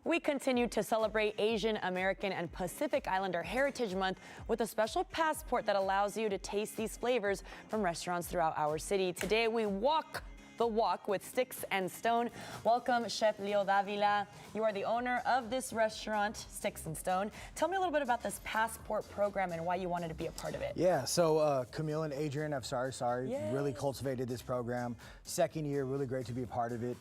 We continue to celebrate Asian American and Pacific Islander Heritage Month with a special passport that allows you to taste these flavors from restaurants throughout our city. Today we walk the walk with Stixs Stone. Welcome, Chef Leo Davila. You are the owner of this restaurant, Stixs Stone. Tell me a little bit about this passport program and why you wanted to be a part of it. Yeah, so Camille and Adrian, really cultivated this program. Second year, really great to be a part of it.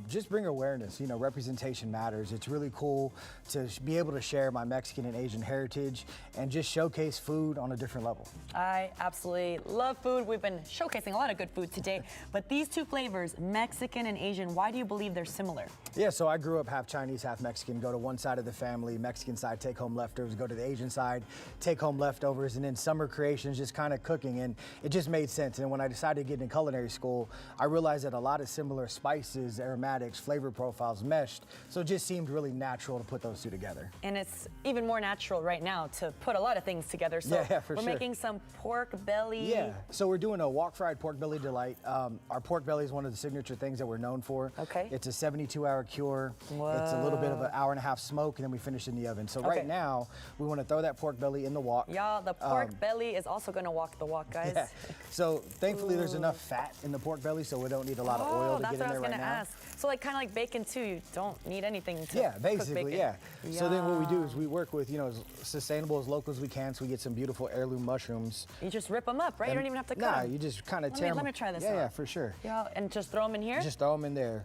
Just bring awareness, representation matters. It's really cool to be able to share my Mexican and Asian heritage and just showcase food on a different level. I absolutely love food. We've been showcasing a lot of good food today, but these two flavors, Mexican and Asian, why do you believe they're similar? Yeah, so I grew up half Chinese, half Mexican. Go to one side of the family, Mexican side, take home leftovers. Go to the Asian side, take home leftovers. And then summer creations, just kind of cooking. And it just made sense. And when I decided to get into culinary school, I realized that a lot of similar spices, aromatics, flavor profiles meshed. So it just seemed really natural to put those two together. And it's even more natural right now to put a lot of things together. So we're making some pork belly. Yeah, so we're doing a Wok-Fried Pork belly delight. Our pork belly is one of the signature things that we're known for. Okay. It's a 72-hour cure. Whoa. It's a little bit of an hour and a half smoke, and then we finish in the oven. So right now, we want to throw that pork belly in the wok. Y'all, the pork belly is also going to walk the walk, guys. Yeah. So thankfully, there's enough fat in the pork belly, so we don't need a lot of oil to get in there right now. Ask. So kind of like bacon too, you don't need anything to basically, cook bacon. Yeah. So then what we do is we work with, as sustainable as local as we can, so we get some beautiful heirloom mushrooms. You just rip them up, right? You don't even have to cut them. You just kind of tear them. Let me try this Yeah, for sure. Yeah, and just throw them in here? Just throw them in there.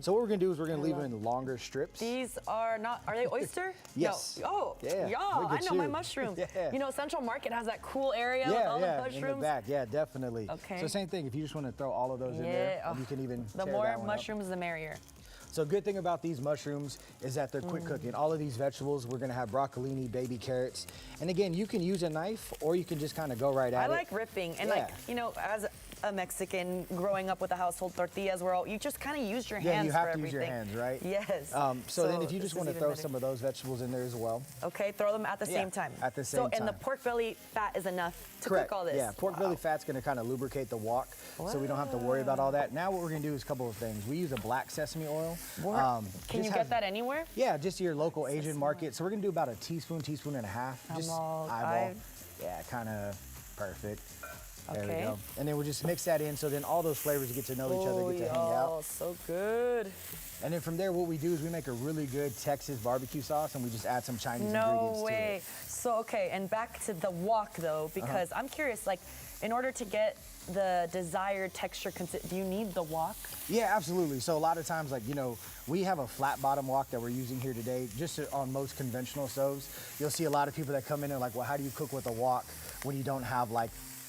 So what we're gonna do is we're gonna leave them in longer strips. These are they oyster? Yes. No. Oh, yeah. Y'all, I know my mushrooms. Yeah. Central Market has that cool area with all the mushrooms. In the back, yeah, definitely. Okay. So same thing, if you just wanna throw all of those in there, you can even the tear more that one mushrooms, up. the merrier. So good thing about these mushrooms is that they're quick cooking. All of these vegetables, we're gonna have broccolini, baby carrots. And again, you can use a knife or you can just kind of go right at it. I like ripping. And as a Mexican growing up with a household tortillas, you just kind of use your hands. Yeah, you have to use your hands, right? Yes. So then if you just want to throw some of those vegetables in there as well. Okay, throw them at the same time. At the same time. So, and the pork belly fat is enough to cook all this? Yeah, pork belly fat's gonna kind of lubricate the wok, so we don't have to worry about all that. Now what we're gonna do is a couple of things. We use a black sesame oil. Can you get that anywhere? Yeah, just your local Asian market. So we're gonna do about a teaspoon and a half. Just eyeball. Yeah, kind of perfect. There we go. And then we'll just mix that in so then all those flavors get to know each other, get to hang out. Oh, so good. And then from there, what we do is we make a really good Texas barbecue sauce and we just add some Chinese ingredients to it. So, and back to the wok though, because I'm curious, in order to get the desired texture, do you need the wok? Yeah, absolutely. So a lot of times, we have a flat bottom wok that we're using here today, just on most conventional stoves. You'll see a lot of people that come in and well, how do you cook with a wok when you don't have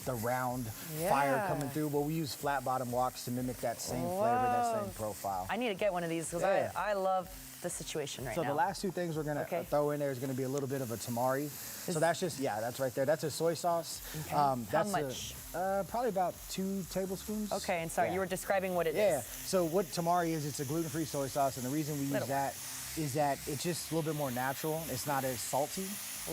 the round fire coming through? Well, we use flat bottom woks to mimic that same flavor, that same profile. I need to get one of these because I love the situation right now. So the last two things we're gonna throw in there is gonna be a little bit of a tamari. So that's just, that's right there. That's a soy sauce. How much? Probably about 2 tablespoons. Okay, and sorry, you were describing what it is. Yeah, so what tamari is, it's a gluten-free soy sauce, and the reason we use that is that it's just a little bit more natural. It's not as salty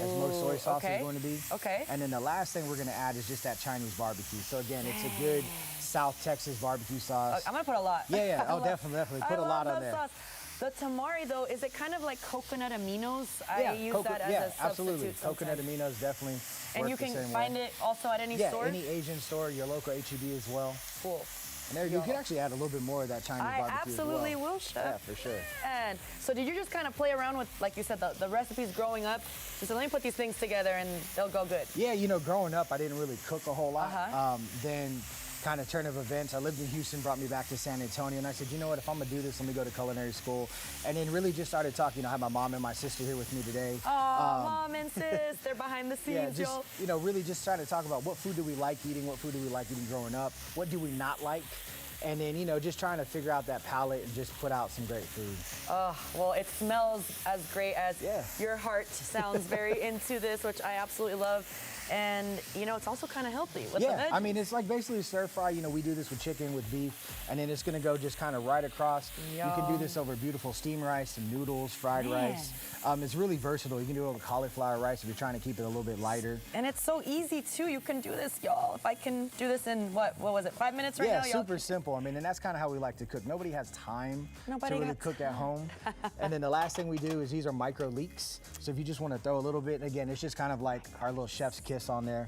as most soy sauce is going to be. Okay. And then the last thing we're gonna add is just that Chinese barbecue. So again, it's a good South Texas barbecue sauce. I'm gonna put a lot. Yeah. Oh, definitely. Put a lot on there. Sauce. The tamari, though, is it kind of like coconut aminos? I use that as a substitute absolutely. Coconut aminos definitely. And you can find it also at any store? Yeah, any Asian store, your local HEB as well. Cool. And there, you can actually add a little bit more of that Chinese barbecue I absolutely will, Chef. Yeah, for sure. And so did you just kind of play around with, like you said, the recipes growing up? You said, let me put these things together and they'll go good. Yeah, growing up, I didn't really cook a whole lot. Then kind of turn of events, I lived in Houston, brought me back to San Antonio, and I said, you know what, if I'm gonna do this, let me go to culinary school. And then really just started talking, I have my mom and my sister here with me today. Oh, mom and sis, they're behind the scenes, y'all. Really just trying to talk about what food do we like eating, what food do we like eating growing up, what do we not like? And then, just trying to figure out that palette and just put out some great food. Well, it smells as great as your heart sounds very into this, which I absolutely love. And, it's also kind of healthy with the veggies. I mean, it's like basically stir fry. We do this with chicken, with beef, and then it's going to go just kind of right across. You can do this over beautiful steamed rice, some noodles, fried rice. It's really versatile. You can do it over cauliflower rice if you're trying to keep it a little bit lighter. And it's so easy, too. You can do this, y'all. If I can do this in, what was it, 5 minutes right now? Yeah, super simple. for them. And that's kind of how we like to cook. Nobody has time Nobody to really got cook at home. And then the last thing we do is these are micro leeks. So if you just want to throw a little bit, again, it's just kind of like our little chef's kiss on there.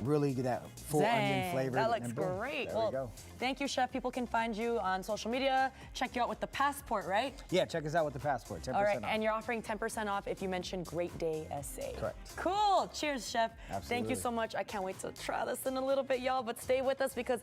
Really get that full onion flavor. That looks and boom, great. There we go. Thank you, Chef. People can find you on social media. Check you out with the Passport, right? Yeah, check us out with the Passport. 10% All right, off. and you're offering 10% off if you mention Great Day SA. Correct. Cool. Cheers, Chef. Absolutely. Thank you so much. I can't wait to try this in a little bit, y'all, but stay with us because